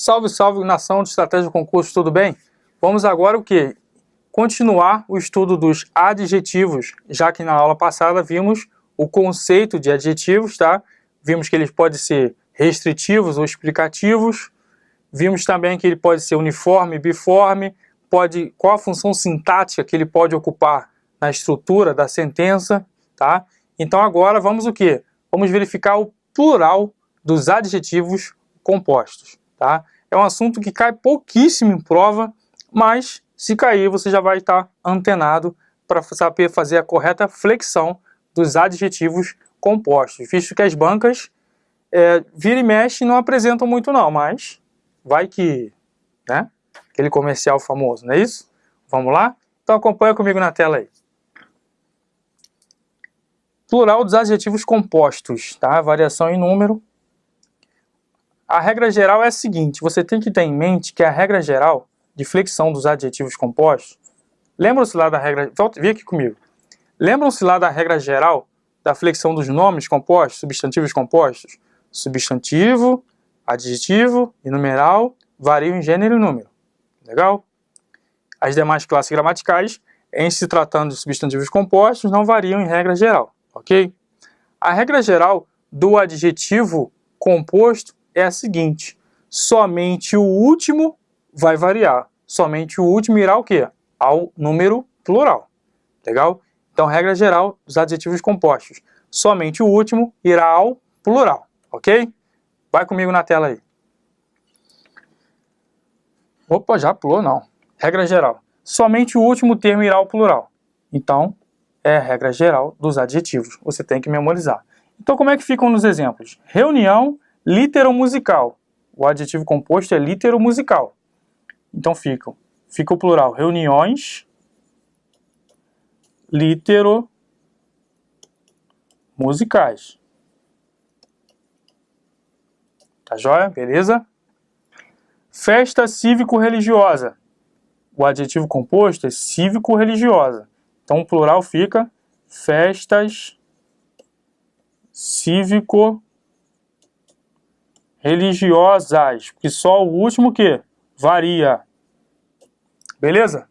Salve, salve, nação de estratégia de concurso, tudo bem? Vamos agora o quê? Continuar o estudo dos adjetivos, já que na aula passada vimos o conceito de adjetivos, tá? Vimos que eles podem ser restritivos ou explicativos, vimos também que ele pode ser uniforme, biforme, qual a função sintática que ele pode ocupar na estrutura da sentença, tá? Então agora vamos o quê? Vamos verificar o plural dos adjetivos compostos, tá? É um assunto que cai pouquíssimo em prova, mas se cair você já vai estar antenado para saber fazer a correta flexão dos adjetivos compostos, visto que as bancas vira e mexe não apresentam muito não, mas vai que, né? Aquele comercial famoso, não é isso? Vamos lá? Então acompanha comigo na tela aí. Plural dos adjetivos compostos, tá? Variação em número. A regra geral é a seguinte, você tem que ter em mente que a regra geral de flexão dos adjetivos compostos, lembram-se lá da regra, vem aqui comigo, lembram-se lá da regra geral da flexão dos nomes compostos, substantivos compostos? Substantivo, adjetivo e numeral variam em gênero e número, legal? As demais classes gramaticais, em se tratando de substantivos compostos, não variam em regra geral, ok? A regra geral do adjetivo composto é a seguinte, somente o último vai variar, somente o último irá ao quê? Ao número plural, legal? Então, regra geral dos adjetivos compostos, somente o último irá ao plural, ok? Vai comigo na tela aí. Opa, já pulou não. Regra geral, somente o último termo irá ao plural, então é a regra geral dos adjetivos, você tem que memorizar. Então, como é que ficam nos exemplos? Reunião literomusical. O adjetivo composto é literomusical. Então fica o plural reuniões literomusicais. Tá joia? Beleza? Festa cívico-religiosa. O adjetivo composto é cívico-religiosa. Então o plural fica festas cívico-religiosas, porque só o último que varia. Beleza?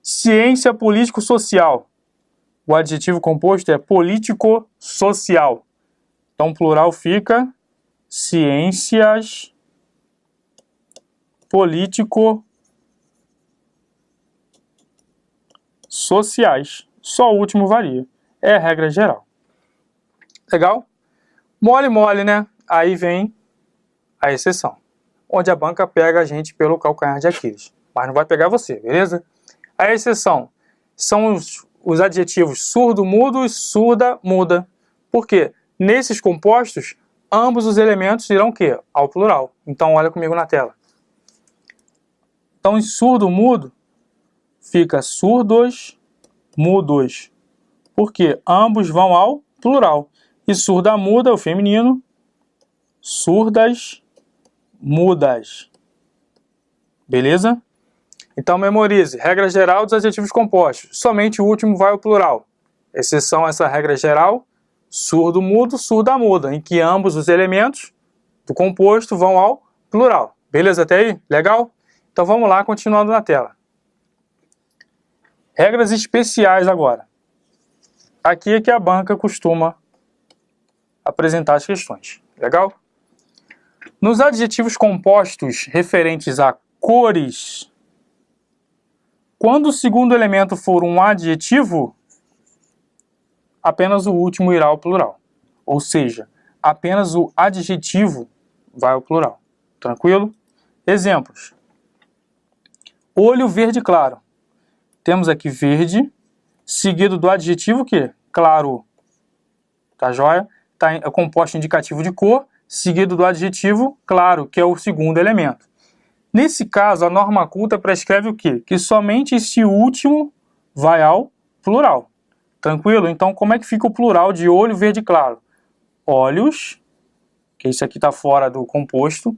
Ciência político-social. O adjetivo composto é político-social. Então o plural fica ciências político-sociais. Só o último varia. É a regra geral. Legal? Mole, mole, né? Aí vem a exceção, onde a banca pega a gente pelo calcanhar de Aquiles, mas não vai pegar você, beleza? A exceção são os adjetivos surdo-mudo e surda-muda. Por quê? Nesses compostos, ambos os elementos irão o quê? Ao plural. Então, olha comigo na tela. Então, em surdo-mudo, fica surdos, mudos. Por quê? Ambos vão ao plural. E surda-muda, o feminino, surdas, mudas. Beleza? Então memorize, regra geral dos adjetivos compostos. Somente o último vai ao plural. Exceção a essa regra geral, surdo-mudo, surda-muda, em que ambos os elementos do composto vão ao plural. Beleza até aí? Legal? Então vamos lá, continuando na tela. Regras especiais agora. Aqui é que a banca costuma apresentar as questões. Legal? Nos adjetivos compostos referentes a cores, quando o segundo elemento for um adjetivo, apenas o último irá ao plural. Ou seja, apenas o adjetivo vai ao plural. Tranquilo? Exemplos. Olho verde claro. Temos aqui verde, seguido do adjetivo que? Claro. Tá joia? É composto indicativo de cor, seguido do adjetivo claro, que é o segundo elemento. Nesse caso, a norma culta prescreve o quê? Que somente esse último vai ao plural. Tranquilo? Então, como é que fica o plural de olho verde claro? Olhos, que isso aqui está fora do composto,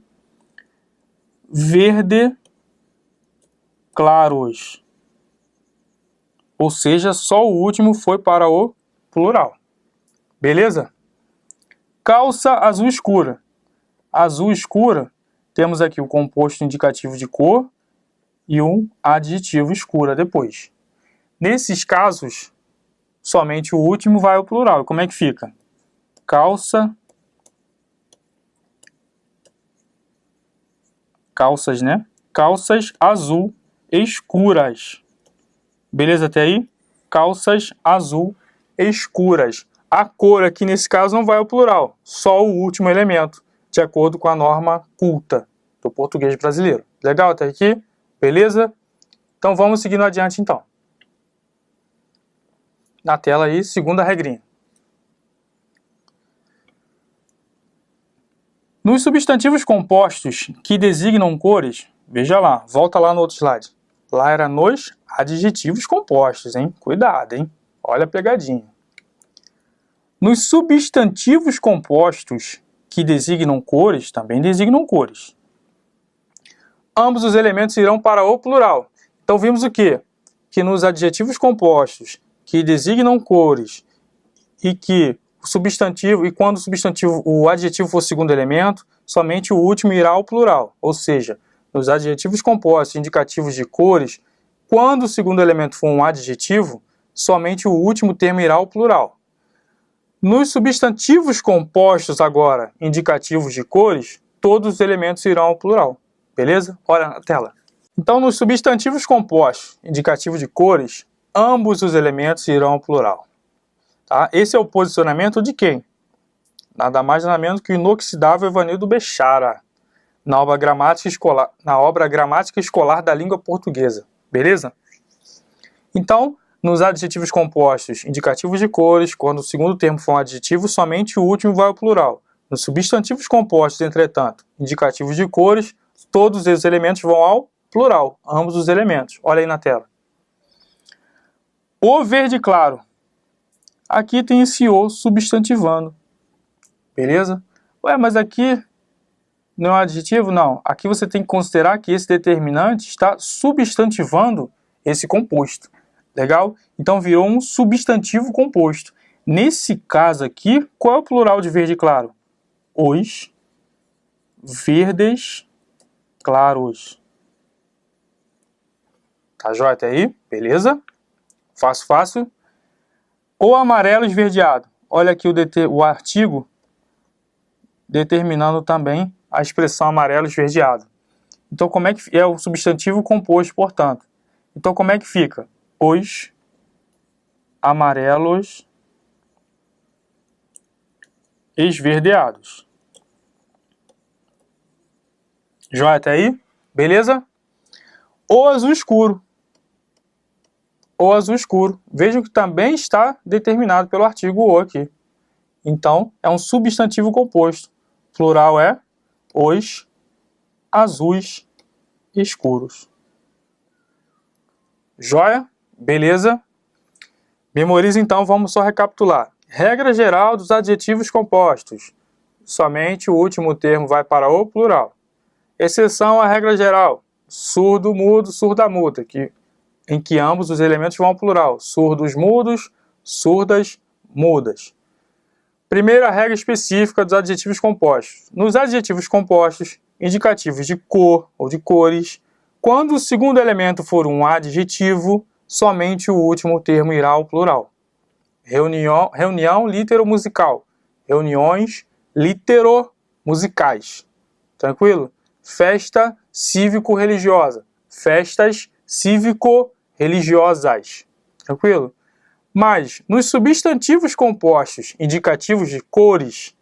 verde claros. Ou seja, só o último foi para o plural. Beleza? Calça azul escura. Azul escura temos aqui o composto indicativo de cor e um adjetivo escura depois. Nesses casos, somente o último vai ao plural. Como é que fica? Calça, calças, né? Calças azul escuras. Beleza até aí? Calças azul escuras. A cor aqui nesse caso não vai ao plural, só o último elemento, de acordo com a norma culta do português brasileiro. Legal até aqui? Beleza? Então vamos seguindo adiante então. Na tela aí, segunda regrinha. Nos substantivos compostos que designam cores, veja lá, volta lá no outro slide. Lá era nos adjetivos compostos, hein? Cuidado, hein? Olha a pegadinha. Nos substantivos compostos que designam cores, também designam cores. Ambos os elementos irão para o plural. Então vimos o quê? Que nos adjetivos compostos que designam cores e que o substantivo, e quando o adjetivo for o segundo elemento, somente o último irá ao plural. Ou seja, nos adjetivos compostos indicativos de cores, quando o segundo elemento for um adjetivo, somente o último termo irá ao plural. Nos substantivos compostos agora, indicativos de cores, todos os elementos irão ao plural. Beleza? Olha na tela. Então, nos substantivos compostos, indicativos de cores, ambos os elementos irão ao plural. Tá? Esse é o posicionamento de quem? Nada mais nada menos que o inoxidável Evanildo Bechara, na obra Gramática Escolar da Língua Portuguesa. Beleza? Então, nos adjetivos compostos indicativos de cores, quando o segundo termo for um adjetivo, somente o último vai ao plural. Nos substantivos compostos, entretanto, indicativos de cores, todos os elementos vão ao plural, ambos os elementos. Olha aí na tela. O verde claro. Aqui tem esse o substantivando. Beleza? Ué, mas aqui não é um adjetivo? Não. Aqui você tem que considerar que esse determinante está substantivando esse composto. Legal? Então virou um substantivo composto. Nesse caso aqui, qual é o plural de verde claro? Os verdes claros. Tá joia até aí? Beleza? Fácil. O amarelo esverdeado. Olha aqui o artigo determinando também a expressão amarelo esverdeado. Então, como é que é o substantivo composto, portanto? Então, como é que fica? Os amarelos esverdeados. Joia até aí? Beleza? O azul escuro. O azul escuro. Vejam que também está determinado pelo artigo o aqui. Então, é um substantivo composto. Plural é os azuis escuros. Joia? Beleza? Memoriza então, vamos só recapitular. Regra geral dos adjetivos compostos. Somente o último termo vai para o plural. Exceção à regra geral. Surdo, mudo, surda, muda, em que ambos os elementos vão ao plural. Surdos, mudos, surdas, mudas. Primeira regra específica dos adjetivos compostos. Nos adjetivos compostos, indicativos de cor ou de cores, quando o segundo elemento for um adjetivo, somente o último termo irá ao plural. Reunião litero-musical. Reuniões litero-musicais. Tranquilo? Festa cívico-religiosa. Festas cívico-religiosas. Tranquilo? Mas, nos substantivos compostos indicativos de cores,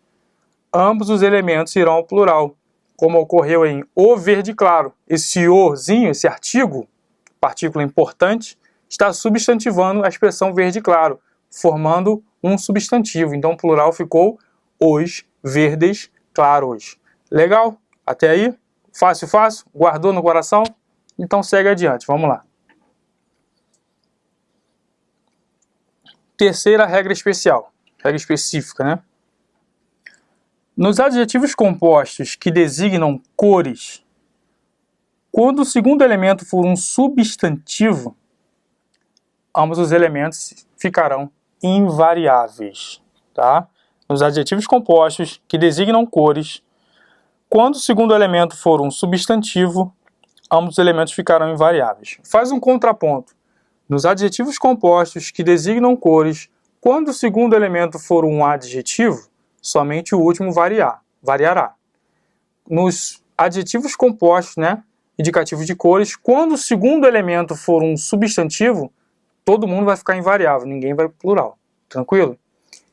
ambos os elementos irão ao plural, como ocorreu em o verde claro. Esse ozinho, esse artigo, partícula importante, está substantivando a expressão verde claro, formando um substantivo. Então, o plural ficou os verdes claros. Legal? Até aí? Fácil? Guardou no coração? Então, segue adiante. Vamos lá. Terceira regra especial, regra específica, né? Nos adjetivos compostos que designam cores, quando o segundo elemento for um substantivo, ambos os elementos ficarão invariáveis, tá? Nos adjetivos compostos que designam cores, Quando o segundo elemento for um substantivo, ambos os elementos ficarão invariáveis. Faz um contraponto. Nos adjetivos compostos que designam cores, quando o segundo elemento for um adjetivo, somente o último variará. Nos adjetivos compostos, indicativos de cores, quando o segundo elemento for um substantivo, todo mundo vai ficar invariável, ninguém vai plural. Tranquilo?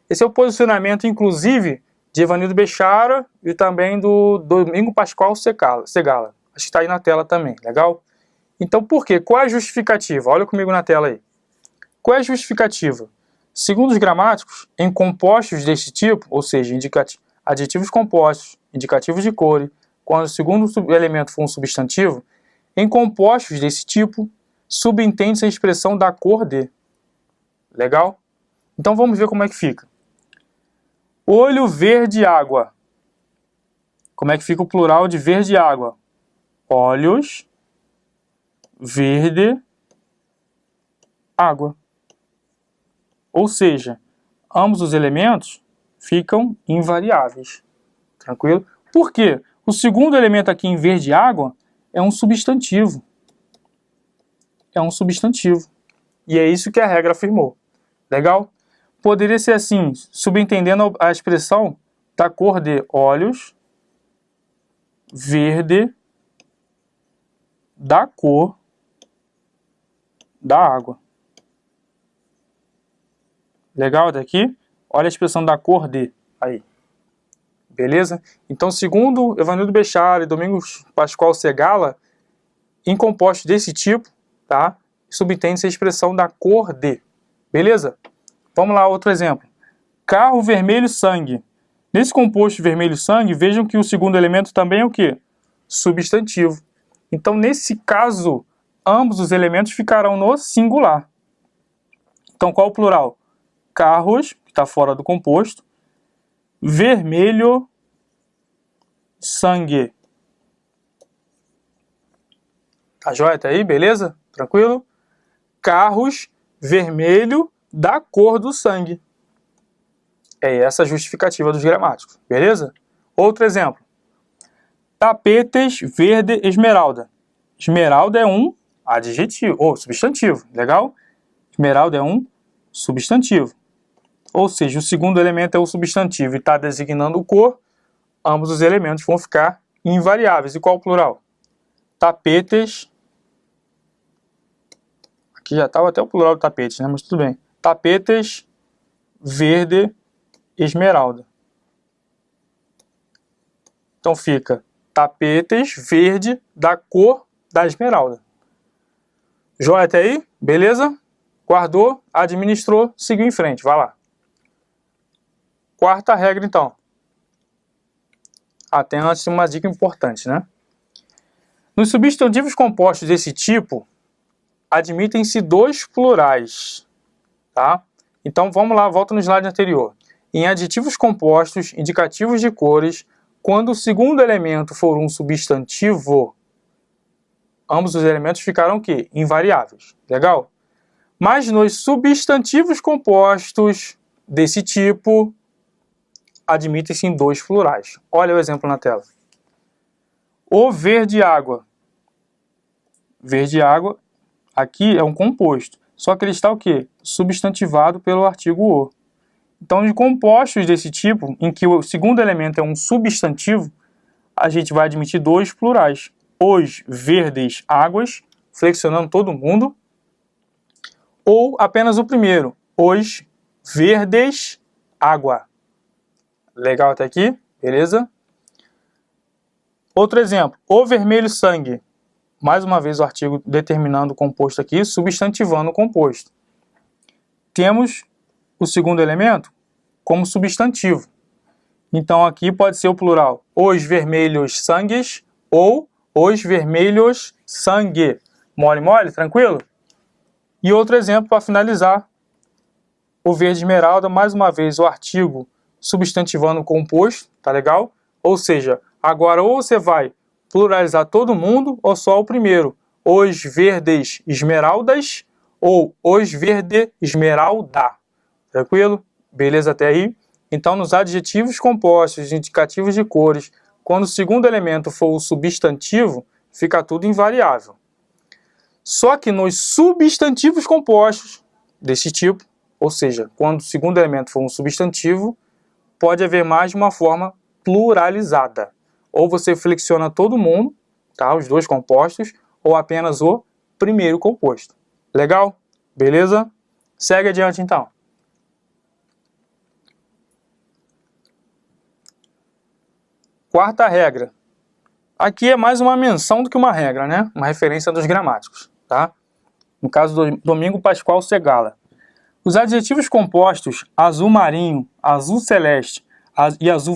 Esse é o posicionamento, inclusive, de Evanildo Bechara e também do Domingo Pascoal Segala. Acho que está aí na tela também, legal? Então, por quê? Qual é a justificativa? Olha comigo na tela aí. Qual é a justificativa? Segundo os gramáticos, em compostos desse tipo, ou seja, adjetivos compostos, indicativos de cor, quando o segundo elemento for um substantivo, em compostos desse tipo, subentende-se a expressão da cor de. Legal? Então vamos ver como é que fica. Olho verde água. Como é que fica o plural de verde água? Olhos verde água. Ou seja, ambos os elementos ficam invariáveis. Tranquilo? Por quê? O segundo elemento aqui em verde água é um substantivo. É um substantivo. E é isso que a regra afirmou. Legal? Poderia ser assim, subentendendo a expressão da cor de olhos verde da cor da água. Legal daqui? Olha a expressão da cor de aí. Beleza? Então, segundo Evanildo Bechara e Domingos Pascoal Segala, em compostos desse tipo, tá? Subentende-se a expressão da cor de. Beleza? Vamos lá, outro exemplo. Carro vermelho sangue. Nesse composto vermelho sangue, vejam que o segundo elemento também é o quê? Substantivo. Então, nesse caso, ambos os elementos ficarão no singular. Então, qual o plural? Carros, que está fora do composto. Vermelho sangue. Tá joia? Tá aí? Beleza? Tranquilo? Carros vermelho da cor do sangue. É essa a justificativa dos gramáticos. Beleza? Outro exemplo. Tapetes verde esmeralda. Esmeralda é um adjetivo, ou substantivo. Legal? Esmeralda é um substantivo. Ou seja, o segundo elemento é o substantivo e está designando cor, ambos os elementos vão ficar invariáveis. E qual o plural? Tapetes. Aqui já estava até o plural do tapete, mas tudo bem. Tapetes verde esmeralda. Então fica tapetes verde da cor da esmeralda. Joia até aí? Beleza? Guardou, administrou, seguiu em frente. Vai lá. Quarta regra, então. Tem antes uma dica importante, Nos substantivos compostos desse tipo, admitem-se dois plurais, tá? Então, vamos lá, volta no slide anterior. Em adjetivos compostos, indicativos de cores, quando o segundo elemento for um substantivo, ambos os elementos ficarão o quê? Invariáveis. Legal? Mas nos substantivos compostos desse tipo, admitem-se em dois plurais. Olha o exemplo na tela. O verde água. Verde água, aqui é um composto. Só que ele está o quê? Substantivado pelo artigo o. Então, de compostos desse tipo, em que o segundo elemento é um substantivo, a gente vai admitir dois plurais. Os verdes águas, flexionando todo mundo, ou apenas o primeiro, os verdes água. Legal até aqui? Beleza? Outro exemplo, o vermelho sangue. Mais uma vez o artigo determinando o composto aqui, substantivando o composto. Temos o segundo elemento como substantivo. Então aqui pode ser o plural, os vermelhos sangues ou os vermelhos sangue. Mole, mole, tranquilo? E outro exemplo para finalizar, o verde esmeralda, mais uma vez o artigo substantivando o composto, tá legal? Ou seja, agora ou você vai pluralizar todo mundo ou só o primeiro. Os verdes esmeraldas ou os verde esmeralda. Tranquilo? Beleza até aí? Então, nos adjetivos compostos, indicativos de cores, quando o segundo elemento for o substantivo, fica tudo invariável. Só que nos substantivos compostos desse tipo, ou seja, quando o segundo elemento for um substantivo, pode haver mais de uma forma pluralizada. Ou você flexiona todo mundo, tá? Os dois compostos, ou apenas o primeiro composto. Legal? Beleza? Segue adiante então. Quarta regra. Aqui é mais uma menção do que uma regra, né? Uma referência dos gramáticos, tá? No caso do Domingo Pascoal Segala. Os adjetivos compostos azul marinho, azul celeste e azul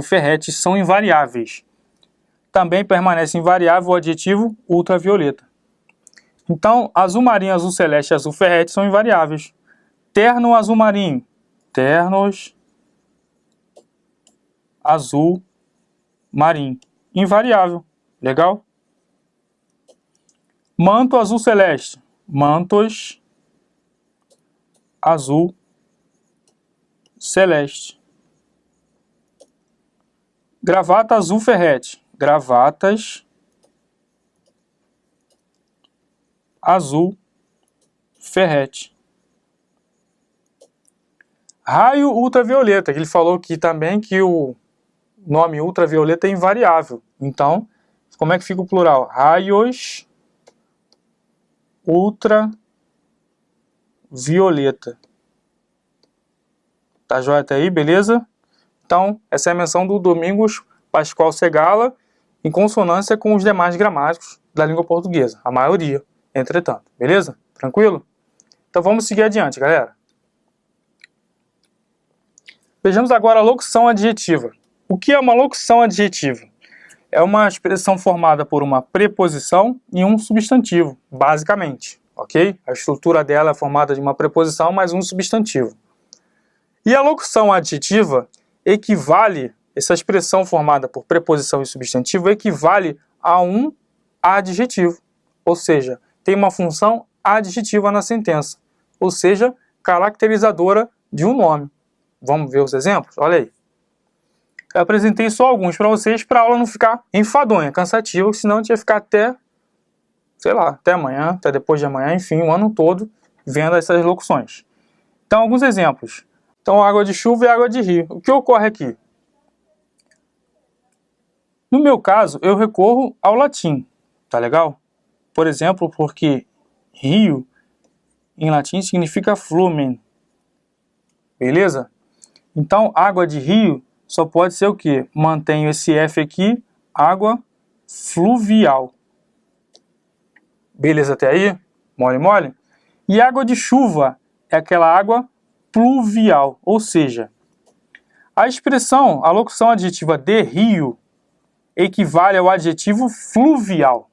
ferrete são invariáveis. Também permanece invariável o adjetivo ultravioleta. Então, azul marinho, azul celeste e azul ferrete são invariáveis. Terno azul marinho, ternos azul marinho, invariável. Legal? Manto azul celeste, mantos azul celeste. Gravata azul ferrete, gravatas azul ferrete. Raio ultravioleta, que ele falou aqui também que o nome ultravioleta é invariável. Então, como é que fica o plural? Raios ultravioleta. Tá joia até aí, beleza? Então, essa é a menção do Domingos Pascoal Segala, em consonância com os demais gramáticos da língua portuguesa. A maioria, entretanto. Beleza? Tranquilo? Então, vamos seguir adiante, galera. Vejamos agora a locução adjetiva. O que é uma locução adjetiva? É uma expressão formada por uma preposição e um substantivo, basicamente, ok? A estrutura dela é formada de uma preposição mais um substantivo. E a locução adjetiva equivale, essa expressão formada por preposição e substantivo equivale a um adjetivo, ou seja, tem uma função adjetiva na sentença, ou seja, caracterizadora de um nome. Vamos ver os exemplos? Olha aí. Eu apresentei só alguns para vocês, para a aula não ficar enfadonha, cansativa, senão a gente ia ficar até, sei lá, até amanhã, até depois de amanhã, enfim, o ano todo, vendo essas locuções. Então, alguns exemplos. Então, água de chuva e água de rio. O que ocorre aqui? No meu caso, eu recorro ao latim, tá legal? Por exemplo, porque rio, em latim, significa flumen. Beleza? Então, água de rio só pode ser o quê? Mantenho esse F aqui, água fluvial. Beleza até aí? Mole, mole? E água de chuva é aquela água pluvial, ou seja, a expressão, a locução adjetiva de rio equivale ao adjetivo fluvial.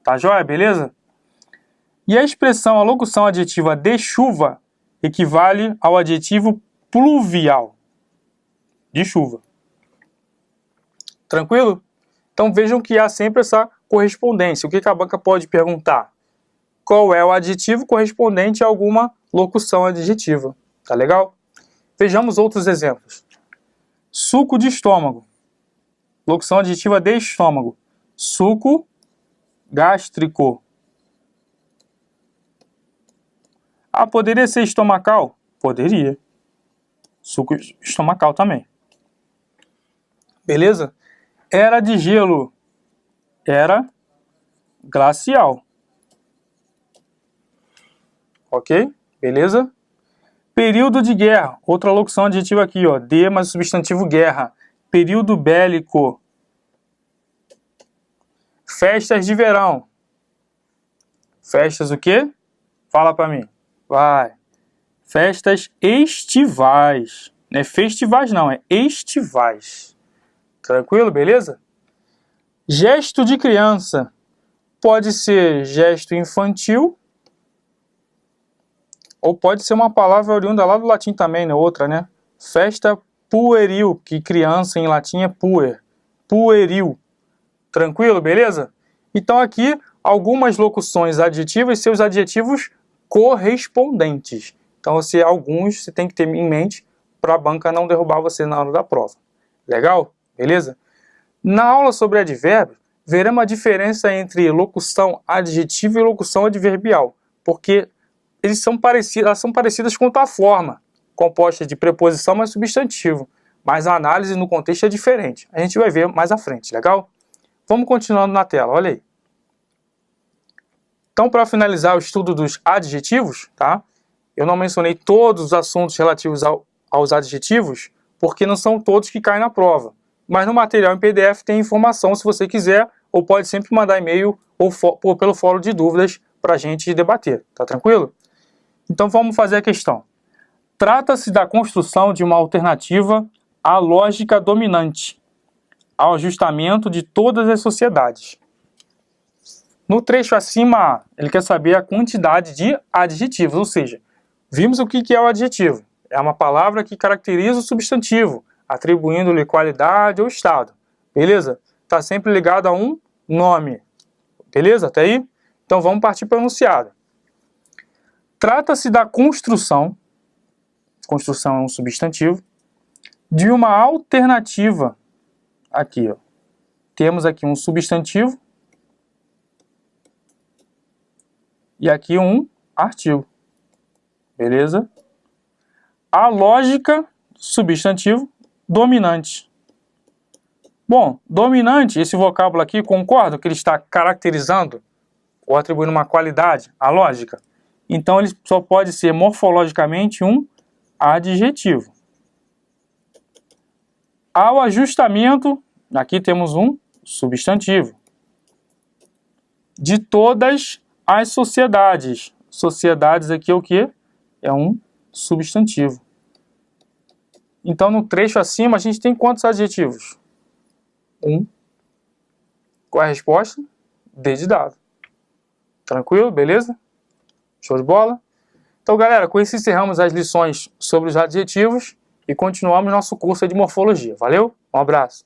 Tá joia? Beleza? E a expressão, a locução adjetiva de chuva equivale ao adjetivo pluvial. De chuva. Tranquilo? Então vejam que há sempre essa correspondência. O que a banca pode perguntar? Qual é o adjetivo correspondente a alguma locução adjetiva? Tá legal? Vejamos outros exemplos. Suco de estômago. Locução adjetiva de estômago. Suco gástrico. Ah, poderia ser estomacal? Poderia. Suco estomacal também. Beleza? Era de gelo. Era glacial. Ok? Beleza? Período de guerra. Outra locução adjetiva aqui, ó. De, mas substantivo guerra. Período bélico. Festas de verão. Festas o quê? Fala pra mim. Vai. Festas estivais. Não é festivais não, é estivais. Tranquilo, beleza? Gesto de criança. Pode ser gesto infantil, ou pode ser uma palavra oriunda lá do latim também, né? Outra, né? Festa pueril, que criança em latim é puer. Pueril. Tranquilo, beleza? Então aqui, algumas locuções adjetivas e seus adjetivos correspondentes. Então, alguns você tem que ter em mente para a banca não derrubar você na hora da prova. Legal? Beleza? Na aula sobre advérbios, veremos a diferença entre locução adjetiva e locução adverbial, porque elas são parecidas quanto à forma, composta de preposição mais substantivo, mas a análise no contexto é diferente. A gente vai ver mais à frente, legal? Vamos continuando na tela, olha aí. Então, para finalizar o estudo dos adjetivos, tá? Eu não mencionei todos os assuntos relativos aos adjetivos, porque não são todos que caem na prova. Mas no material em PDF tem informação se você quiser, ou pode sempre mandar e-mail ou pelo fórum de dúvidas para a gente debater, tá tranquilo? Então vamos fazer a questão. Trata-se da construção de uma alternativa à lógica dominante, ao ajustamento de todas as sociedades. No trecho acima, ele quer saber a quantidade de adjetivos, ou seja, vimos o que é o adjetivo. É uma palavra que caracteriza o substantivo, atribuindo-lhe qualidade ou estado. Beleza? Está sempre ligado a um nome. Beleza? Até aí? Então vamos partir para o enunciado. Trata-se da construção é um substantivo, de uma alternativa. Aqui, ó. Temos aqui um substantivo e aqui um artigo. Beleza? A lógica, substantivo, dominante. Bom, dominante, esse vocábulo aqui, concordo que ele está caracterizando ou atribuindo uma qualidade à lógica. Então, ele só pode ser morfologicamente um adjetivo. Ao ajustamento, aqui temos um substantivo. De todas as sociedades. Sociedades aqui é o quê? É um substantivo. Então, no trecho acima, a gente tem quantos adjetivos? 1. Qual é a resposta? D de dado. Tranquilo? Beleza? Show de bola? Então, galera, com isso encerramos as lições sobre os adjetivos e continuamos nosso curso de morfologia. Valeu? Um abraço!